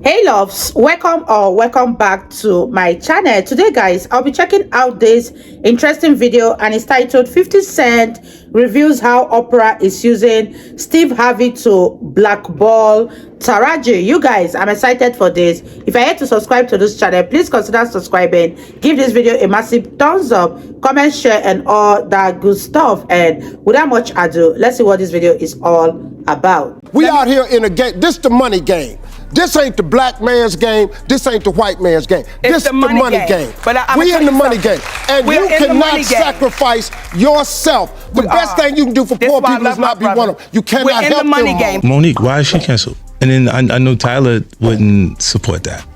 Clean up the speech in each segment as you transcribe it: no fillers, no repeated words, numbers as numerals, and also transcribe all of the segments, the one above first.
Hey loves, welcome back to my channel. Today guys, I'll be checking out this interesting video and it's titled 50 Cent reviews how Oprah is using Steve Harvey to blackball Taraji. You guys, I'm excited for this. If you're yet to subscribe to this channel, please consider subscribing. Give this video a massive thumbs up, comment, share and all that good stuff. And without much ado, let's see what this video is all about. We out here in a game. This the money game. This ain't the black man's game. This ain't the white man's game. This the money game. But we in the money game. And you cannot sacrifice yourself. The best thing you can do for poor people is not be one of them. You cannot help them. Monique, why is she canceled? And then I know Tyler wouldn't support that.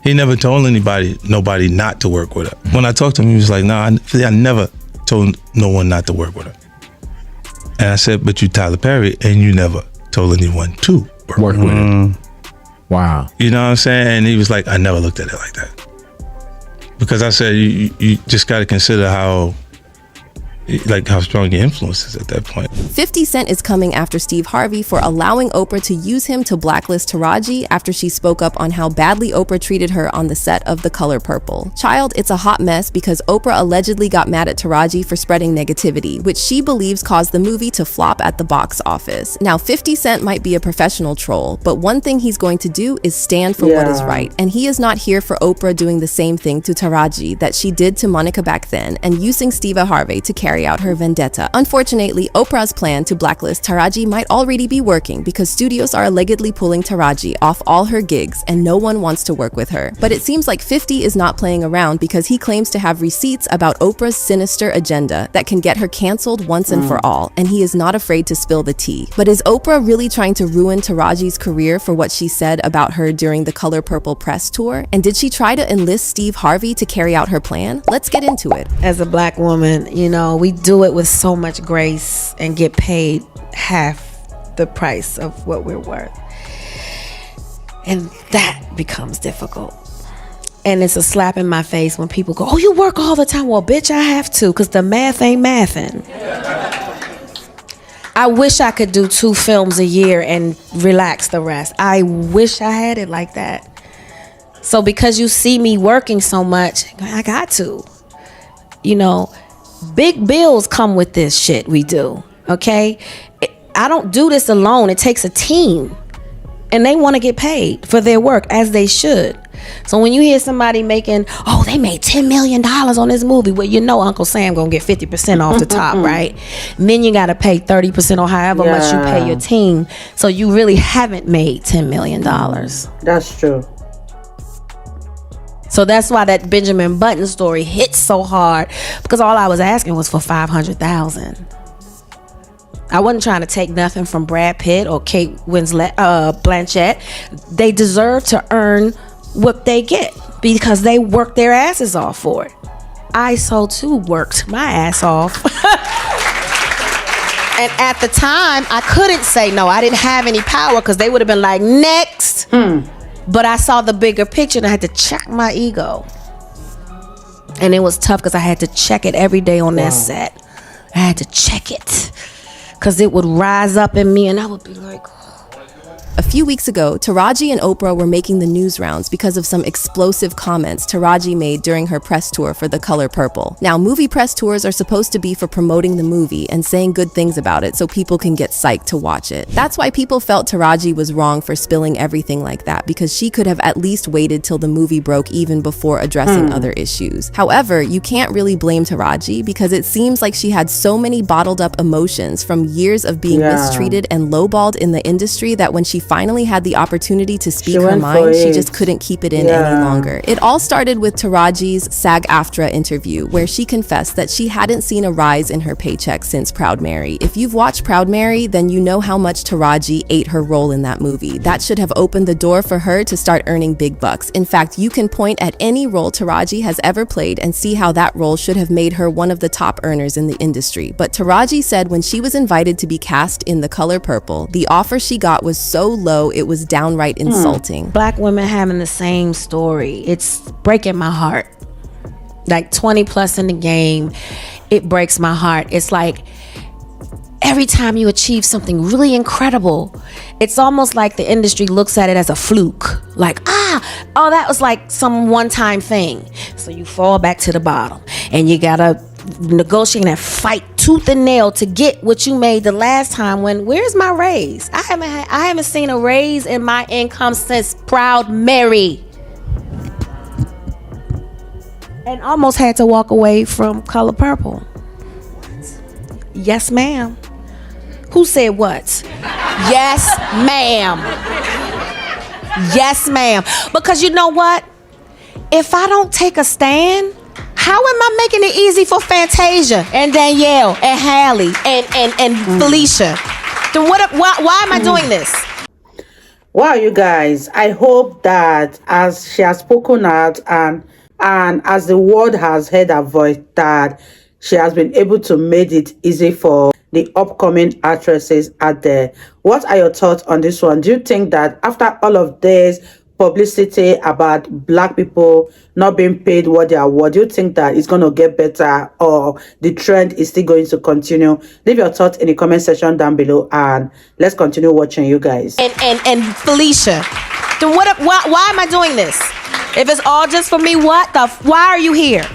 He never told nobody not to work with her. When I talked to him, he was like, "No, I never told no one not to work with her." And I said, "But you Tyler Perry, and you never told anyone to work with her." Wow. You know what I'm saying? And he was like, I never looked at it like that. Because I said, you just got to consider how strong your influence is at that point. 50 Cent is coming after Steve Harvey for allowing Oprah to use him to blacklist Taraji after she spoke up on how badly Oprah treated her on the set of The Color Purple. Child, it's a hot mess because Oprah allegedly got mad at Taraji for spreading negativity, which she believes caused the movie to flop at the box office. Now, 50 Cent might be a professional troll, but one thing he's going to do is stand for what is right. And he is not here for Oprah doing the same thing to Taraji that she did to Monica back then and using Steve Harvey to carry out her vendetta. Unfortunately, Oprah's plan to blacklist Taraji might already be working because studios are allegedly pulling Taraji off all her gigs and no one wants to work with her. But it seems like 50 is not playing around because he claims to have receipts about Oprah's sinister agenda that can get her canceled once and for all, and he is not afraid to spill the tea. But is Oprah really trying to ruin Taraji's career for what she said about her during the Color Purple press tour? And did she try to enlist Steve Harvey to carry out her plan? Let's get into it. As a black woman, you know, we do it with so much grace and get paid half the price of what we're worth. And that becomes difficult. And it's a slap in my face when people go, "Oh, you work all the time." Well, bitch, I have to, because the math ain't mathing. I wish I could do 2 films a year and relax the rest. I wish I had it like that. So because you see me working so much, I got to. You know, big bills come with this shit we do, okay? I don't do this alone. It takes a team. And they want to get paid for their work, as they should. So when you hear somebody making, "Oh, they made $10 million on this movie," well, you know Uncle Sam gonna get 50% off the top, right? And then you gotta pay 30% or however much you pay your team. So you really haven't made $10 million. That's true. So that's why that Benjamin Button story hits so hard, because all I was asking was for $500,000. I wasn't trying to take nothing from Brad Pitt or Kate Winslet, Blanchett. They deserve to earn what they get because they worked their asses off for it. I so too worked my ass off. And at the time, I couldn't say no. I didn't have any power because they would have been like, "Next." But I saw the bigger picture and I had to check my ego. And it was tough because I had to check it every day on that set. I had to check it because it would rise up in me and I would be like, A few weeks ago, Taraji and Oprah were making the news rounds because of some explosive comments Taraji made during her press tour for The Color Purple. Now, movie press tours are supposed to be for promoting the movie and saying good things about it so people can get psyched to watch it. That's why people felt Taraji was wrong for spilling everything like that, because she could have at least waited till the movie broke even before addressing other issues. However, you can't really blame Taraji because it seems like she had so many bottled up emotions from years of being mistreated and lowballed in the industry that when she finally had the opportunity to speak her mind, she just couldn't keep it in any longer. It all started with Taraji's SAG-AFTRA interview, where she confessed that she hadn't seen a rise in her paycheck since Proud Mary. If you've watched Proud Mary, then you know how much Taraji ate her role in that movie. That should have opened the door for her to start earning big bucks. In fact, you can point at any role Taraji has ever played and see how that role should have made her one of the top earners in the industry. But Taraji said when she was invited to be cast in The Color Purple, the offer she got was so low it was downright insulting. Black women having the same story, it's breaking my heart. Like 20 plus in the game, it breaks my heart. It's like every time you achieve something really incredible, it's almost like the industry looks at it as a fluke. Like, oh, that was like some one-time thing. So you fall back to the bottom and you gotta negotiate and fight tooth and nail to get what you made the last time. Where's my raise? I haven't seen a raise in my income since Proud Mary. And almost had to walk away from Color Purple. Yes, ma'am. Who said what? Yes, ma'am. Yes, ma'am. Because you know what? If I don't take a stand, how am I making it easy for Fantasia and Danielle and Hallie and Felicia? Then why am I doing this? Wow, you guys, I hope that as she has spoken out and as the world has heard her voice, that she has been able to make it easy for the upcoming actresses out there. What are your thoughts on this one? Do you think that after all of this publicity about Black people not being paid what they are worth, do you think that it's going to get better, or the trend is still going to continue? Leave your thoughts in the comment section down below, and let's continue watching, you guys. And Felicia, then why am I doing this? If it's all just for me, why are you here?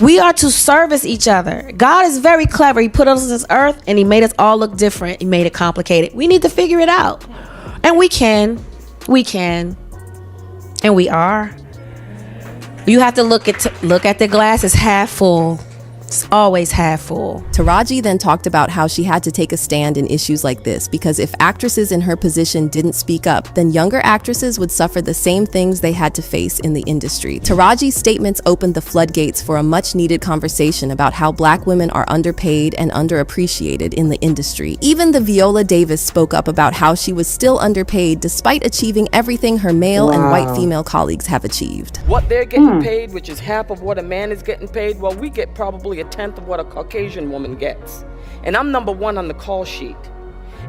We are to service each other. God is very clever. He put us on this earth and he made us all look different. He made it complicated. We need to figure it out. And we can, and we are. You have to look at the glass as half full. It's always half full. Taraji then talked about how she had to take a stand in issues like this because if actresses in her position didn't speak up, then younger actresses would suffer the same things they had to face in the industry. Taraji's statements opened the floodgates for a much-needed conversation about how Black women are underpaid and underappreciated in the industry. Even the Viola Davis spoke up about how she was still underpaid despite achieving everything her male and white female colleagues have achieved. What they're getting paid, which is half of what a man is getting paid, well, we get probably a tenth of what a Caucasian woman gets. And I'm number one on the call sheet.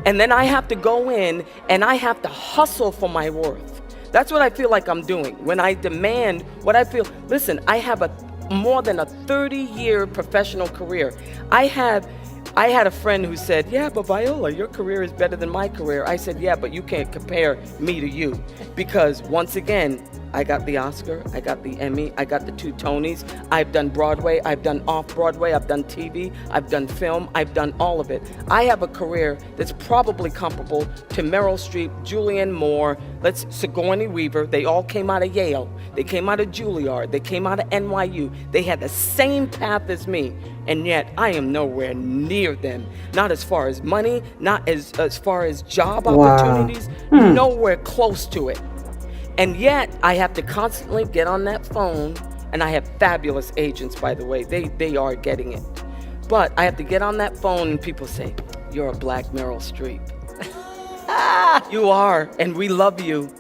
And then I have to go in and I have to hustle for my worth. That's what I feel like I'm doing. When I demand what I feel, listen, I have more than a 30-year professional career. I had a friend who said, yeah, but Viola, your career is better than my career. I said, yeah, but you can't compare me to you. Because once again, I got the Oscar, I got the Emmy, I got the 2 Tonys. I've done Broadway, I've done off-Broadway, I've done TV, I've done film, I've done all of it. I have a career that's probably comparable to Meryl Streep, Julianne Moore, Sigourney Weaver. They all came out of Yale. They came out of Juilliard. They came out of NYU. They had the same path as me. And yet I am nowhere near them. Not as far as money, not as far as job opportunities, nowhere close to it. And yet I have to constantly get on that phone, and I have fabulous agents, by the way. They are getting it. But I have to get on that phone and people say, you're a Black Meryl Streep. You are, and we love you.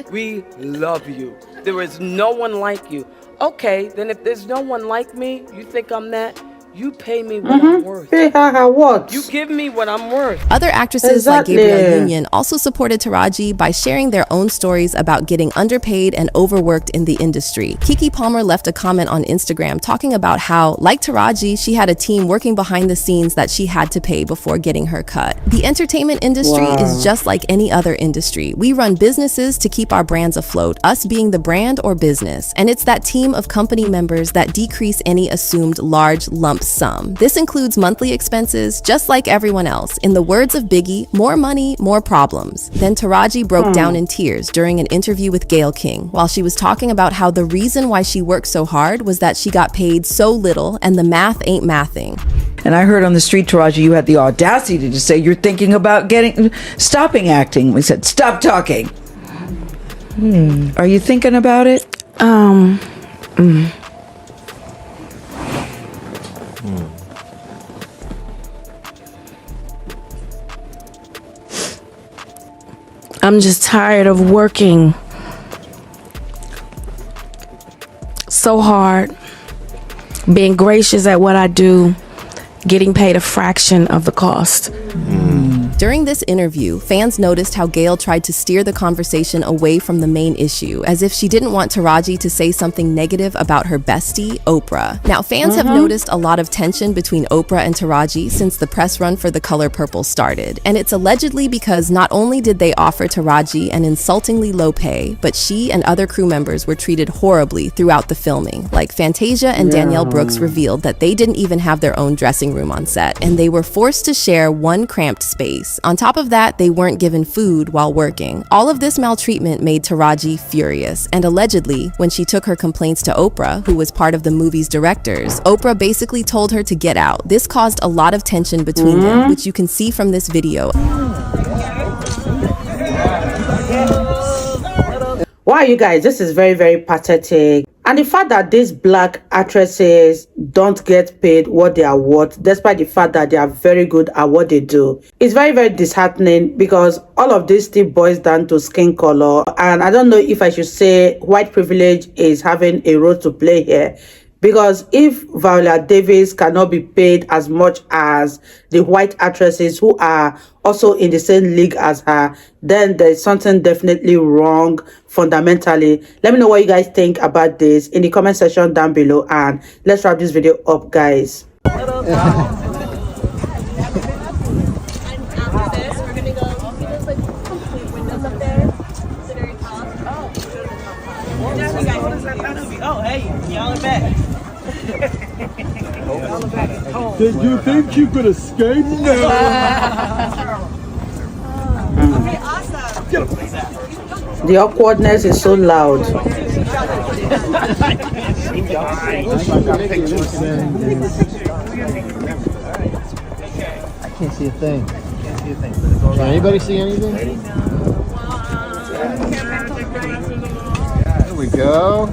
We love you. There is no one like you. Okay, then if there's no one like me, you think I'm that? You pay me what I'm worth. Pay her what? You give me what I'm worth. Other actresses like Gabrielle Union also supported Taraji by sharing their own stories about getting underpaid and overworked in the industry. Keke Palmer left a comment on Instagram talking about how, like Taraji, she had a team working behind the scenes that she had to pay before getting her cut. The entertainment industry is just like any other industry. We run businesses to keep our brands afloat, us being the brand or business. And it's that team of company members that decrease any assumed large lump sum. This includes monthly expenses, just like everyone else. In the words of Biggie, more money, more problems. Then Taraji broke down in tears during an interview with Gayle King while she was talking about how the reason why she worked so hard was that she got paid so little and the math ain't mathing. And I heard on the street, Taraji, you had the audacity to just say you're thinking about stopping acting. We said, stop talking. Are you thinking about it? I'm just tired of working so hard, being gracious at what I do, getting paid a fraction of the cost. During this interview, fans noticed how Gayle tried to steer the conversation away from the main issue, as if she didn't want Taraji to say something negative about her bestie, Oprah. Now, fans have noticed a lot of tension between Oprah and Taraji since the press run for The Color Purple started, and it's allegedly because not only did they offer Taraji an insultingly low pay, but she and other crew members were treated horribly throughout the filming. Like Fantasia and Danielle Brooks revealed that they didn't even have their own dressing room on set, and they were forced to share one cramped space. On top of that, they weren't given food while working. All of this maltreatment made Taraji furious, and allegedly, when she took her complaints to Oprah, who was part of the movie's directors, Oprah basically told her to get out. This caused a lot of tension between them, which you can see from this video. Wow, you guys, this is very, very pathetic. And the fact that these black actresses don't get paid what they are worth, despite the fact that they are very good at what they do, is very, very disheartening, because all of this still boils down to skin color. And I don't know if I should say white privilege is having a role to play here. Because if Viola Davis cannot be paid as much as the white actresses who are also in the same league as her, then there's something definitely wrong fundamentally. Let me know what you guys think about this in the comment section down below, and let's wrap this video up, guys. Oh, hey, y'all are back. Did you think you could escape? No. Okay, awesome. The awkwardness is so loud. I can't see a thing. Can anybody see anything? There we go.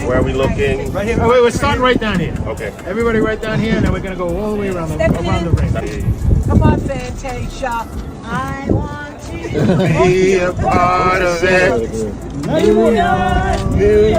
Where are we looking? Right here. Oh, wait, we're starting right down here. Okay. Everybody right down here, and then we're going to go all the way around the ring. Come on, Fantasia. I want you Be a part of it. You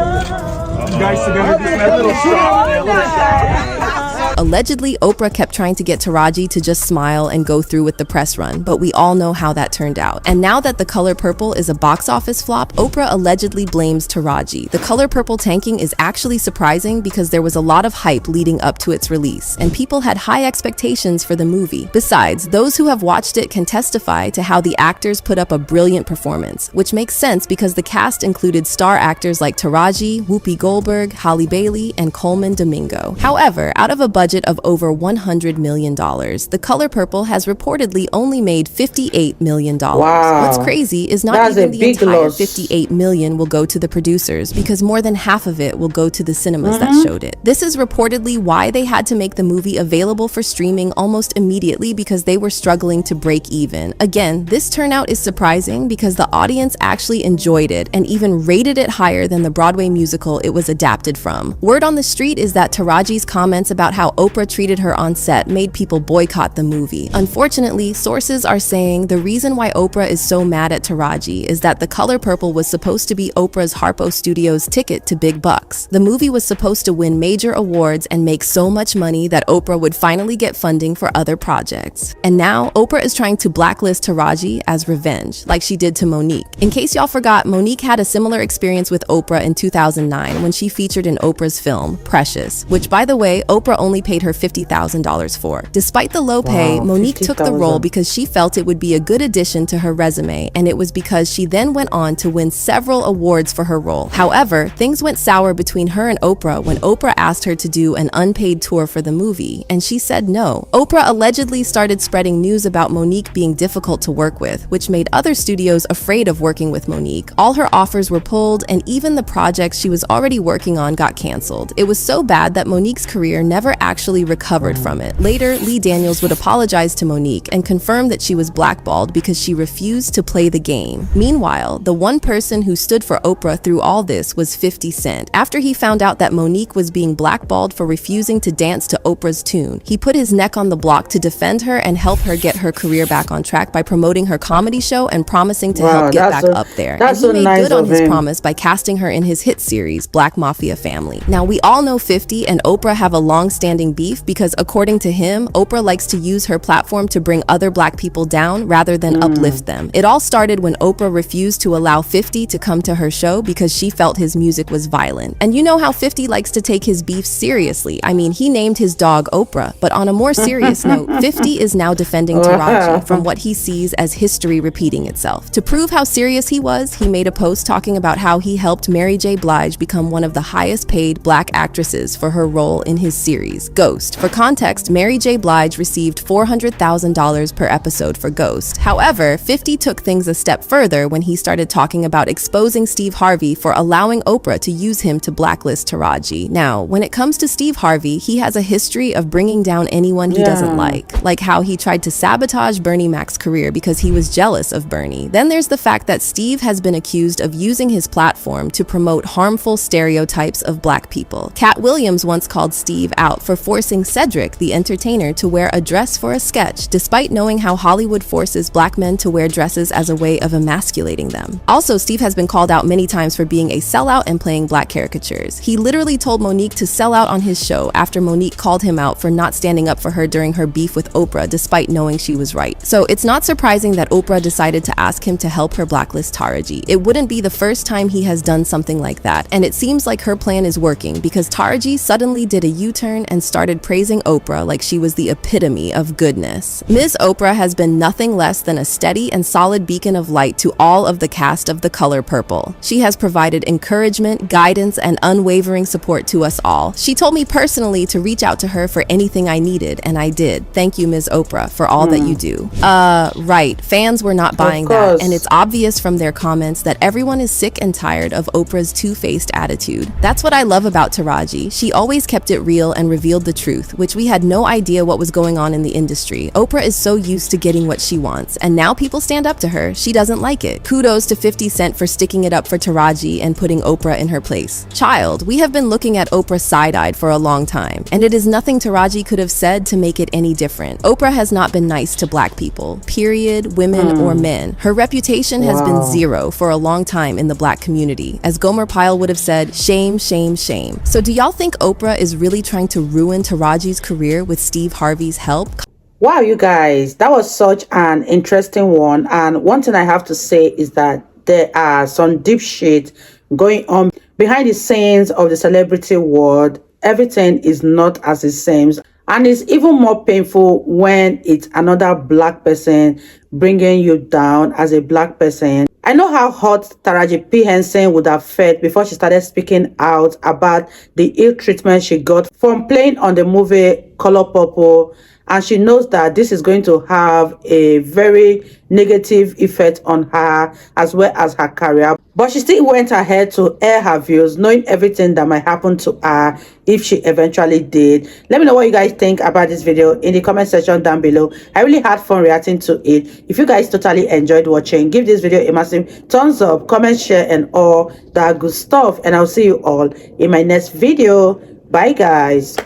guys together, just a little strong there, a little strong. Allegedly, Oprah kept trying to get Taraji to just smile and go through with the press run, but we all know how that turned out. And now that The Color Purple is a box office flop, Oprah allegedly blames Taraji. The Color Purple tanking is actually surprising because there was a lot of hype leading up to its release, and people had high expectations for the movie. Besides, those who have watched it can testify to how the actors put up a brilliant performance, which makes sense because the cast included star actors like Taraji, Whoopi Goldberg, Halle Bailey, and Coleman Domingo. However, out of a budget of over $100 million, The Color Purple has reportedly only made $58 million. Wow. What's crazy is not That's even the entire loss. $58 million will go to the producers, because more than half of it will go to the cinemas that showed it. This is reportedly why they had to make the movie available for streaming almost immediately, because they were struggling to break even. Again, this turnout is surprising because the audience actually enjoyed it and even rated it higher than the Broadway musical it was adapted from. Word on the street is that Taraji's comments about how Oprah treated her on set made people boycott the movie. Unfortunately, sources are saying the reason why Oprah is so mad at Taraji is that The Color Purple was supposed to be Oprah's Harpo Studios ticket to big bucks. The movie was supposed to win major awards and make so much money that Oprah would finally get funding for other projects. And now, Oprah is trying to blacklist Taraji as revenge, like she did to Monique. In case y'all forgot, Monique had a similar experience with Oprah in 2009 when she featured in Oprah's film, Precious, which, by the way, Oprah only paid her $50,000 for. Despite the low pay, Monique took the role because she felt it would be a good addition to her resume, and it was because she then went on to win several awards for her role. However, things went sour between her and Oprah when Oprah asked her to do an unpaid tour for the movie, and she said no. Oprah allegedly started spreading news about Monique being difficult to work with, which made other studios afraid of working with Monique. All her offers were pulled, and even the projects she was already working on got canceled. It was so bad that Monique's career never actually recovered from it. Later, Lee Daniels would apologize to Monique and confirm that she was blackballed because she refused to play the game. Meanwhile, the one person who stood for Oprah through all this was 50 Cent. After he found out that Monique was being blackballed for refusing to dance to Oprah's tune, he put his neck on the block to defend her and help her get her career back on track by promoting her comedy show and promising to help get back up there. And he made good on his promise by casting her in his hit series, Black Mafia Family. Now, we all know 50 and Oprah have a long-standing never-ending beef because, according to him, Oprah likes to use her platform to bring other black people down rather than uplift them. It all started when Oprah refused to allow 50 to come to her show because she felt his music was violent. And you know how 50 likes to take his beef seriously. I mean, he named his dog Oprah. But on a more serious note, 50 is now defending Taraji from what he sees as history repeating itself. To prove how serious he was, he made a post talking about how he helped Mary J. Blige become one of the highest paid black actresses for her role in his series, Ghost. For context, Mary J. Blige received $400,000 per episode for Ghost. However, 50 took things a step further when he started talking about exposing Steve Harvey for allowing Oprah to use him to blacklist Taraji. Now, when it comes to Steve Harvey, he has a history of bringing down anyone he doesn't like how he tried to sabotage Bernie Mac's career because he was jealous of Bernie. Then there's the fact that Steve has been accused of using his platform to promote harmful stereotypes of black people. Cat Williams once called Steve out for forcing Cedric, the entertainer, to wear a dress for a sketch, despite knowing how Hollywood forces black men to wear dresses as a way of emasculating them. Also, Steve has been called out many times for being a sellout and playing black caricatures. He literally told Monique to sell out on his show after Monique called him out for not standing up for her during her beef with Oprah, despite knowing she was right. So it's not surprising that Oprah decided to ask him to help her blacklist Taraji. It wouldn't be the first time he has done something like that, and it seems like her plan is working because Taraji suddenly did a U-turn and started praising Oprah like she was the epitome of goodness. Ms. Oprah has been nothing less than a steady and solid beacon of light to all of the cast of The Color Purple. She has provided encouragement, guidance, and unwavering support to us all. She told me personally to reach out to her for anything I needed, and I did. Thank you, Ms. Oprah, for all that you do. Right. Fans were not buying that, and it's obvious from their comments that everyone is sick and tired of Oprah's two-faced attitude. That's what I love about Taraji. She always kept it real and revealed the truth, which we had no idea what was going on in the industry. Oprah is so used to getting what she wants, and now people stand up to her. She doesn't like it. Kudos to 50 Cent for sticking it up for Taraji and putting Oprah in her place. Child, we have been looking at Oprah side-eyed for a long time, and it is nothing Taraji could have said to make it any different. Oprah has not been nice to black people, period, women or men. Her reputation has been zero for a long time in the black community. As Gomer Pyle would have said, shame, shame, shame. So do y'all think Oprah is really trying to ruin Taraji's career with Steve Harvey's help? Wow, you guys, that was such an interesting one. And one thing I have to say is that there are some deep shit going on behind the scenes of the celebrity world. Everything is not as it seems. And it's even more painful when it's another black person bringing you down as a black person. I know how hot Taraji P. Henson would have felt before she started speaking out about the ill treatment she got from playing on the movie Color Purple. And she knows that this is going to have a very negative effect on her as well as her career. But she still went ahead to air her views, knowing everything that might happen to her if she eventually did. Let me know what you guys think about this video in the comment section down below. I really had fun reacting to it. If you guys totally enjoyed watching, give this video a massive thumbs up, comment, share, and all that good stuff. And I'll see you all in my next video. Bye, guys.